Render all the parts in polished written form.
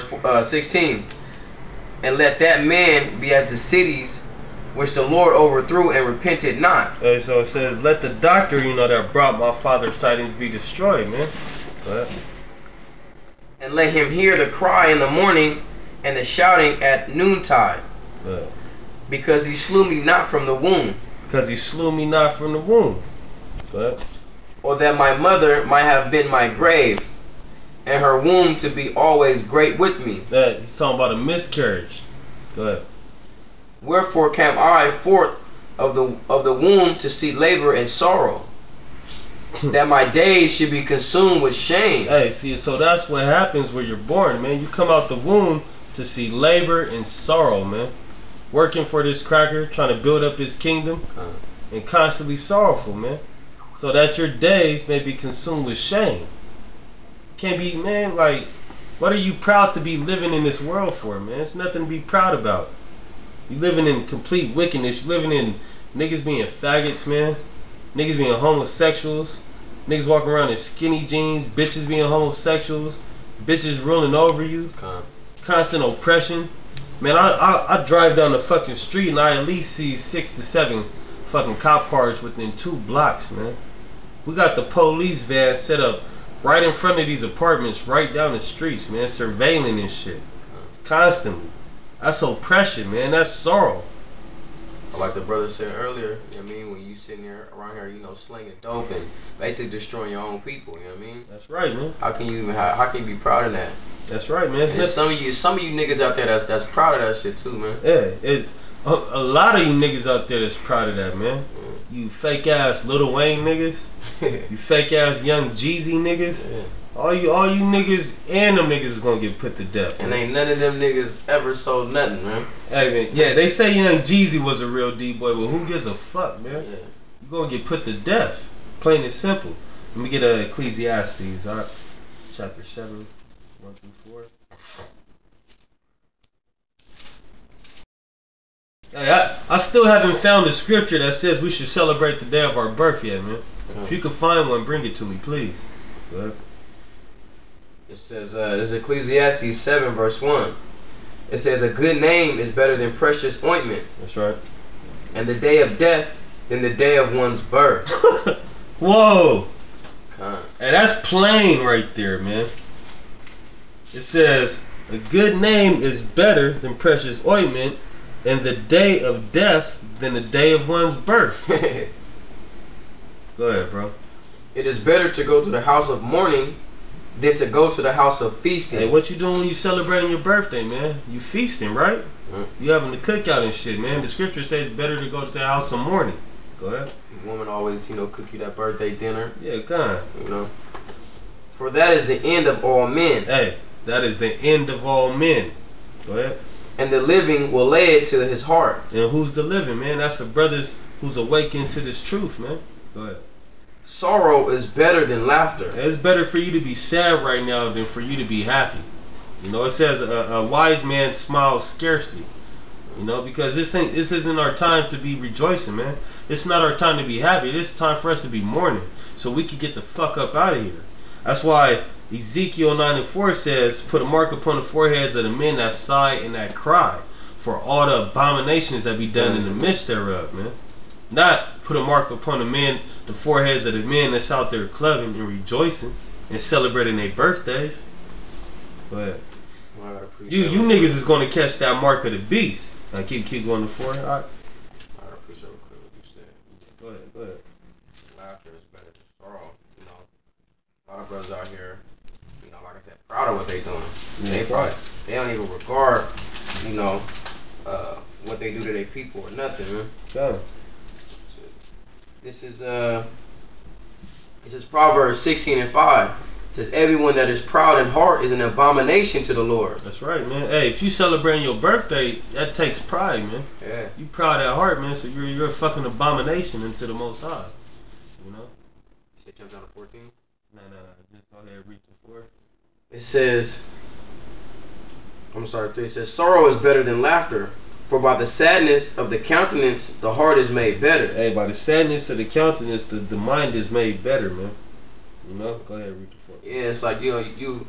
Verse 16. And let that man be as the cities which the Lord overthrew and repented not. So it says, let the doctor, that brought my father's tidings be destroyed, man. Go ahead. And let him hear the cry in the morning and the shouting at noontide. Go ahead. Because he slew me not from the womb. Because he slew me not from the womb. Go ahead. Or that my mother might have been my grave, and her womb to be always great with me. He's talking about a miscarriage. Go ahead. Wherefore came I forth of the womb to see labor and sorrow, that my days should be consumed with shame. Hey, see, so that's what happens when you're born, man. You come out the womb to see labor and sorrow, man. Working for this cracker, trying to build up his kingdom, and constantly sorrowful, man. So that your days may be consumed with shame. Can't be, man, like, what are you proud to be living in this world for, man? It's nothing to be proud about. You living in complete wickedness. You living in niggas being faggots, man. Niggas being homosexuals. Niggas walking around in skinny jeans. Bitches being homosexuals. Bitches ruling over you. Constant oppression. Man, I drive down the fucking street and I at least see 6 to 7 fucking cop cars within 2 blocks, man. We got the police van set up right in front of these apartments, right down the streets, man, surveilling and shit. Constantly. That's oppression, man. That's sorrow. Like the brother said earlier, you know what I mean? When you sitting there around here, slinging dope and basically destroying your own people, you know what I mean? That's right, man. How can you be proud of that? That's right, man. And some of you niggas out there that's proud of that shit too, man. Yeah, a lot of you niggas out there that's proud of that, man. You fake ass Lil Wayne niggas. You fake ass Young Jeezy niggas. Yeah. All you niggas and them niggas is gonna get put to death. And man. ain't none of them niggas ever sold nothing, man. Hey man, yeah, they say Young Jeezy was a real D-boy, but who gives a fuck, man? Yeah. You gonna get put to death. Plain and simple. Let me get Ecclesiastes, alright? Chapter 7, 1 through 4. Hey, I still haven't found a scripture that says we should celebrate the day of our birth yet, man. If you can find one, bring it to me, please. Go ahead. It says, this is Ecclesiastes 7 verse 1. It says, a good name is better than precious ointment. That's right. And the day of death than the day of one's birth. Whoa. Hey, that's plain right there, man. It says, a good name is better than precious ointment, and the day of death than the day of one's birth. Go ahead, bro. It is better to go to the house of mourning than to go to the house of feasting. Hey, what you doing when you celebrating your birthday, man? You feasting, right? You having the cookout and shit, man. The scripture says it's better to go to the house of mourning. Go ahead. The woman always, cook you that birthday dinner. Yeah, kind. For that is the end of all men. Hey, that is the end of all men. Go ahead. And the living will lay it to his heart. And who's the living, man? That's the brothers who's awakened to this truth, man. Go ahead. Sorrow is better than laughter. It's better for you to be sad right now than for you to be happy. It says a wise man smiles scarcely. Because this isn't our time to be rejoicing, man. It's not our time to be happy. It's time for us to be mourning, so we can get the fuck up out of here. That's why Ezekiel 9:4 says, put a mark upon the foreheads of the men that sigh and that cry, for all the abominations that be done in the midst thereof, man. Not put a mark upon the foreheads of the men that's out there clubbing and rejoicing and celebrating their birthdays. But you niggas is gonna catch that mark of the beast. Now keep going to forehead. All right. I appreciate what you said. Go ahead. Laughter is better than sorrow. A lot of brothers out here, like I said, proud of what they doing. Yeah, they don't even regard, what they do to their people or nothing, man. Okay. This is Proverbs 16:5. It says, everyone that is proud in heart is an abomination to the Lord. That's right, man. Hey, if you celebrating your birthday, that takes pride, man. Yeah. You proud at heart, man, so you're a fucking abomination into the Most High. You say jump down to 14? No. Just go ahead and read the 4. It says, 3. It says, sorrow is better than laughter, for by the sadness of the countenance the heart is made better. Hey, by the sadness of the countenance the mind is made better, man. Go ahead and read the 4. Yeah, it's like you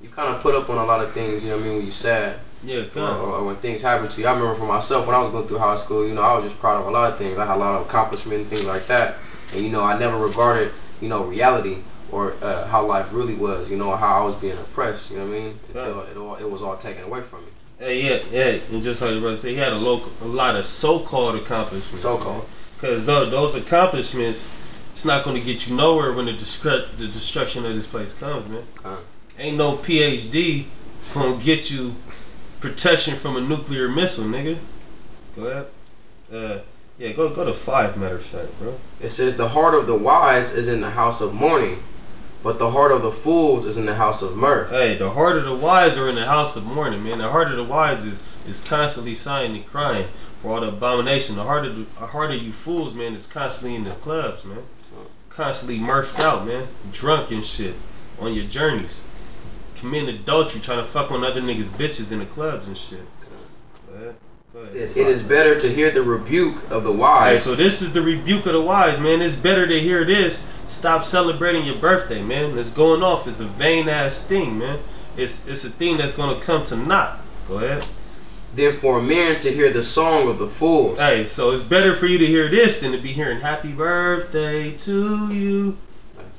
you kind of put up on a lot of things, you know what I mean, when you're sad. Yeah, or when things happen to you. I remember for myself when I was going through high school, you know, I was just proud of a lot of things. I had a lot of accomplishment and things like that. And, you know, I never regarded, you know, reality or how life really was, you know, how I was being oppressed, you know what I mean? Until it was all taken away from me. Yeah, and just like the brother said, he had a lot of so-called accomplishments. So-called. Because those accomplishments, it's not going to get you nowhere when the destruction of this place comes, man. Ain't no PhD going to get you protection from a nuclear missile, nigga. Go ahead. Yeah, go to 5, matter of fact, bro. It says, the heart of the wise is in the house of mourning, but the heart of the fools is in the house of mirth. Hey, the heart of the wise are in the house of mourning, man. The heart of the wise is constantly sighing and crying for all the abomination. The heart of you fools, man, is constantly in the clubs, man. Constantly murphed out, man. Drunk and shit on your journeys. Committing adultery, trying to fuck on other niggas' bitches in the clubs and shit. Go ahead. It says, it is better to hear the rebuke of the wise. Hey, so this is the rebuke of the wise, man. It's better to hear this. Stop celebrating your birthday, man. It's going off. It's a vain ass thing, man. It's a thing that's gonna come to naught. Go ahead. Than for men to hear the song of the fools. Hey, so it's better for you to hear this than to be hearing happy birthday to you.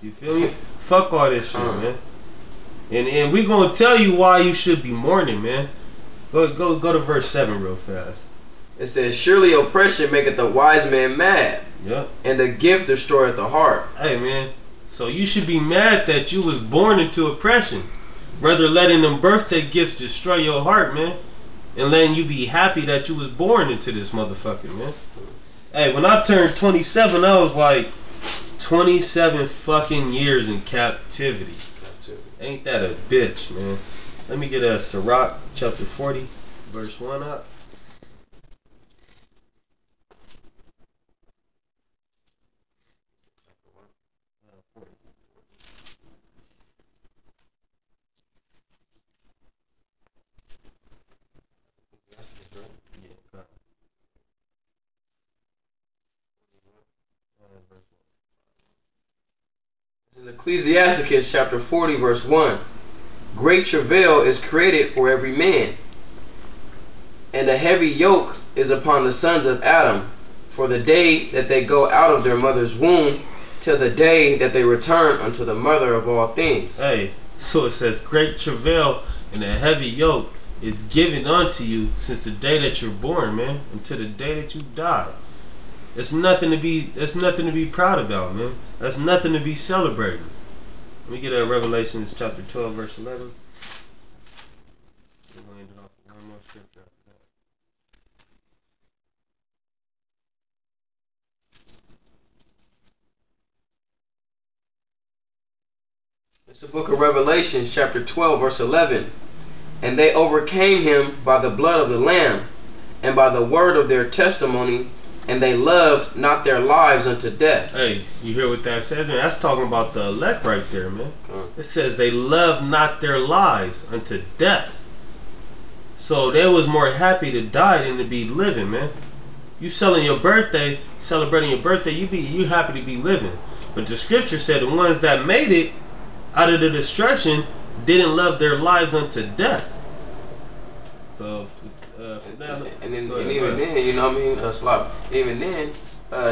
You feel me? Fuck all this shit, man. And we gonna tell you why you should be mourning, man. Go to verse 7 real fast. It says, surely oppression maketh the wise man mad. Yep. And the gift destroyeth the heart. Hey, man. So you should be mad that you was born into oppression. Rather letting them birthday gifts destroy your heart, man. And letting you be happy that you was born into this motherfucker, man. Hey, when I turned 27, I was like 27 fucking years in captivity. Ain't that a bitch, man? Let me get a Sirach chapter 40, verse 1 up. This is Ecclesiasticus chapter 40, verse 1. Great travail is created for every man, and a heavy yoke is upon the sons of Adam, for the day that they go out of their mother's womb, till the day that they return unto the mother of all things. Hey, so it says, great travail and a heavy yoke is given unto you since the day that you're born, man, until the day that you die. That's nothing to be proud about, man. That's nothing to be celebrating. Let me get a Revelation chapter 12, verse 11. We're going to end it off with one more scripture after that. It's the book of Revelation chapter 12, verse 11. And they overcame him by the blood of the Lamb, and by the word of their testimony, and they loved not their lives unto death. Hey, you hear what that says, man? That's talking about the elect right there, man. It says they loved not their lives unto death. So they was more happy to die than to be living, man. You celebrating your birthday, you happy to be living. But the scripture said the ones that made it out of the destruction didn't love their lives unto death. So even then, you know what I mean, even then,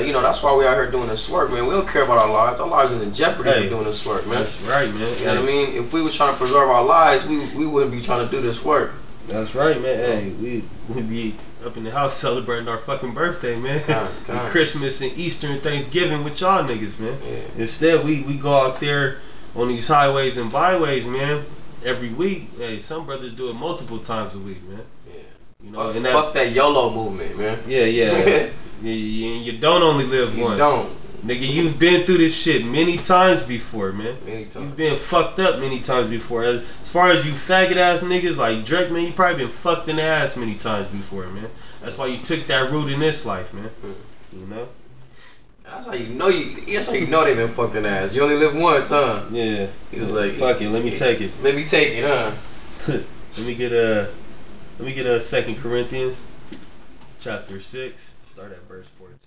you know, that's why we out here doing this work, man. We don't care about our lives. Our lives is in jeopardy for doing this work, man. That's right, man. You know what I mean? If we was trying to preserve our lives, we wouldn't be trying to do this work. That's right, man. Hey, we'd be up in the house celebrating our fucking birthday, man. And Christmas and Easter and Thanksgiving with y'all niggas, man. Yeah. Instead, we go out there on these highways and byways, man, every week. Hey, some brothers do it multiple times a week, man. Yeah. You know, fuck that YOLO movement, man. Yeah. you don't only live once. You don't. Nigga, you've been through this shit many times before, man. Many times. You've been fucked up many times before. As far as you faggot ass niggas like Drake, man, you probably been fucked in the ass many times before, man. That's why you took that route in this life, man. You know? That's how you know they been fucked in the ass. You only live once, huh? Yeah. He was like, fuck it, let me take it. Let me take it, huh? Let me get a 2 Corinthians chapter 6. Start at verse 14.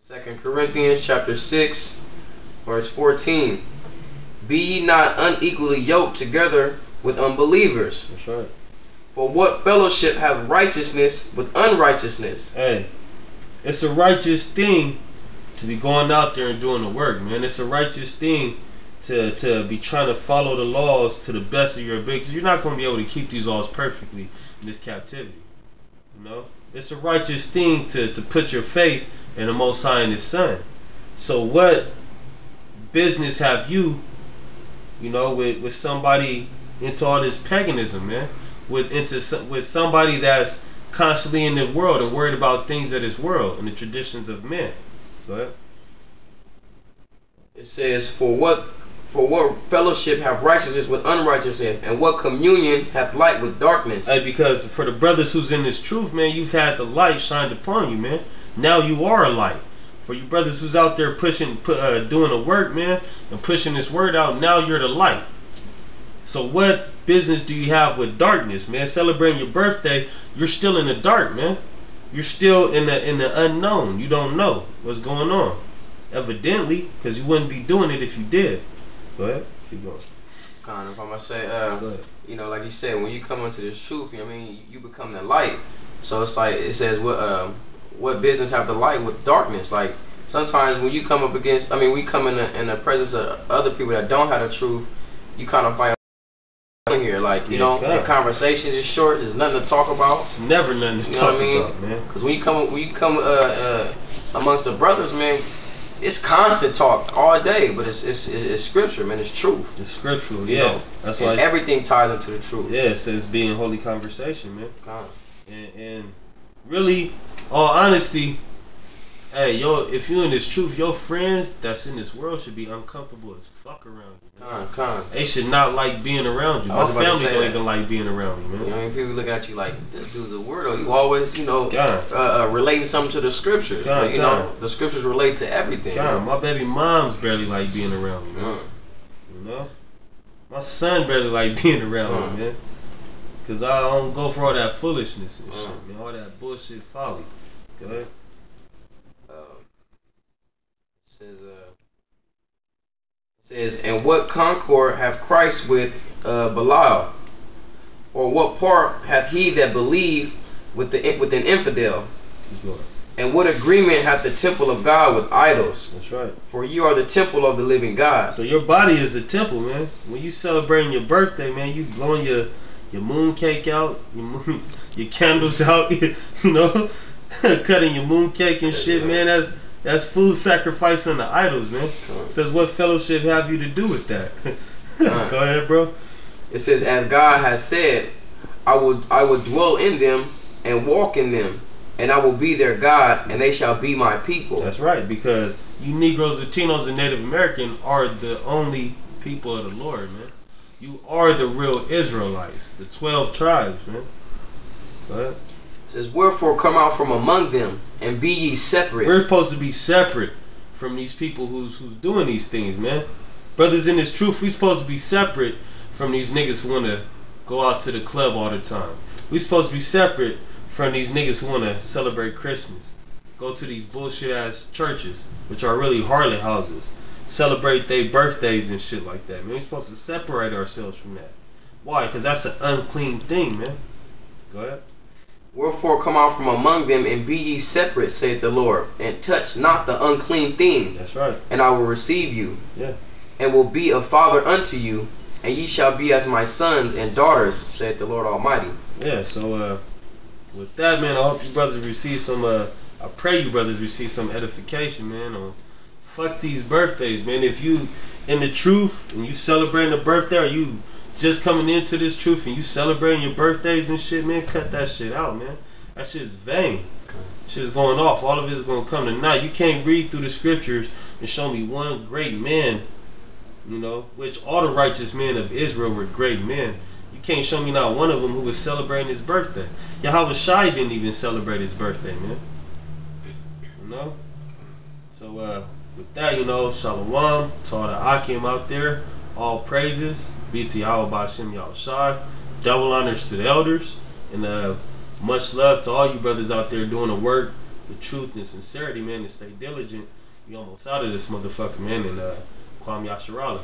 2 Corinthians chapter 6, verse 14. Be ye not unequally yoked together with unbelievers. That's right. For what fellowship have righteousness with unrighteousness? Hey, it's a righteous thing to be going out there and doing the work, man. It's a righteous thing to be trying to follow the laws to the best of your ability. Because you're not going to be able to keep these laws perfectly in this captivity. You know? It's a righteous thing to put your faith in the Most High and His Son. So what business have you, with somebody into all this paganism, man? With somebody that's constantly in the world and worried about things of this world and the traditions of men. Go ahead. It says, For what fellowship have righteousness with unrighteousness, and what communion hath light with darkness? Hey, because for the brothers who's in this truth, man, you've had the light shined upon you, man. Now you are a light. For you brothers who's out there doing the work, man, and pushing this word out, now you're the light. So what business do you have with darkness, man? Celebrating your birthday, you're still in the dark, man. You're still in the unknown. You don't know what's going on. Evidently, because you wouldn't be doing it if you did. Go ahead. Keep going. Kind of, if I'm gonna say, Go ahead. Like you said, when you come into this truth, you become the light. So it's like it says, what business have the light with darkness? Like sometimes when you come up against, we come in the presence of other people that don't have the truth, you kind of find here, like your conversations is short. There's nothing to talk about. It's never nothing to talk about, man. Because when you come amongst the brothers, man, it's constant talk all day. But it's scripture, man. It's truth. It's scriptural, yeah. That's why everything ties into the truth. Yeah, it says be in holy conversation, man. God. And really, all honesty, hey, if you in this truth, your friends that's in this world should be uncomfortable as fuck around you. They should not like being around you. My family don't even like being around you, man. People look at you like, this dude's a weirdo. You always, relating something to the scriptures. The scriptures relate to everything. My baby moms barely like being around me, man. My son barely like being around me, man. Because I don't go for all that foolishness and shit, man. All that bullshit folly. Go ahead. Says, and what concord hath Christ with Belial? Or what part hath he that believed with an infidel? And what agreement hath the temple of God with idols? That's right. For you are the temple of the living God. So your body is a temple, man. When you celebrating your birthday, man, you blowing your moon cake out, your candles out, cutting your moon cake and shit, man. That's food sacrifice on the idols, man. It says, what fellowship have you to do with that? Go ahead, bro. It says, as God has said, I will dwell in them and walk in them, and I will be their God, and they shall be my people. That's right, because you Negroes, Latinos, and Native American are the only people of the Lord, man. You are the real Israelites, the 12 tribes, man. Go ahead. It says, wherefore come out from among them, and be ye separate. We're supposed to be separate from these people who's doing these things, man. Brothers in this truth, we supposed to be separate from these niggas who want to go out to the club all the time. We supposed to be separate from these niggas who want to celebrate Christmas. Go to these bullshit ass churches, which are really harlot houses. Celebrate their birthdays and shit like that, man. We're supposed to separate ourselves from that. Why? Because that's an unclean thing, man. Go ahead. Wherefore come out from among them, and be ye separate, saith the Lord, and touch not the unclean thing. That's right. And I will receive you. Yeah. And will be a father unto you, and ye shall be as my sons and daughters, saith the Lord Almighty. Yeah, so with that, man, I hope you brothers receive some, I pray you brothers receive some edification, man, on fuck these birthdays, man. If you in the truth, and you celebrating a birthday, or you just coming into this truth and you celebrating your birthdays and shit, man, cut that shit out, man. That shit's vain. Shit's going off. All of it is going to come tonight. You can't read through the scriptures and show me one great man, which all the righteous men of Israel were great men. You can't show me not one of them who was celebrating his birthday. Yahweh Shai didn't even celebrate his birthday, man. So with that, Shalom to all the Akim out there. All praises be to Yahweh B'Shem Yahushai. Double honors to the elders. And much love to all you brothers out there doing the work, the truth and sincerity, man, and stay diligent, you almost out of this motherfucker, man. And Kwame Yasharala.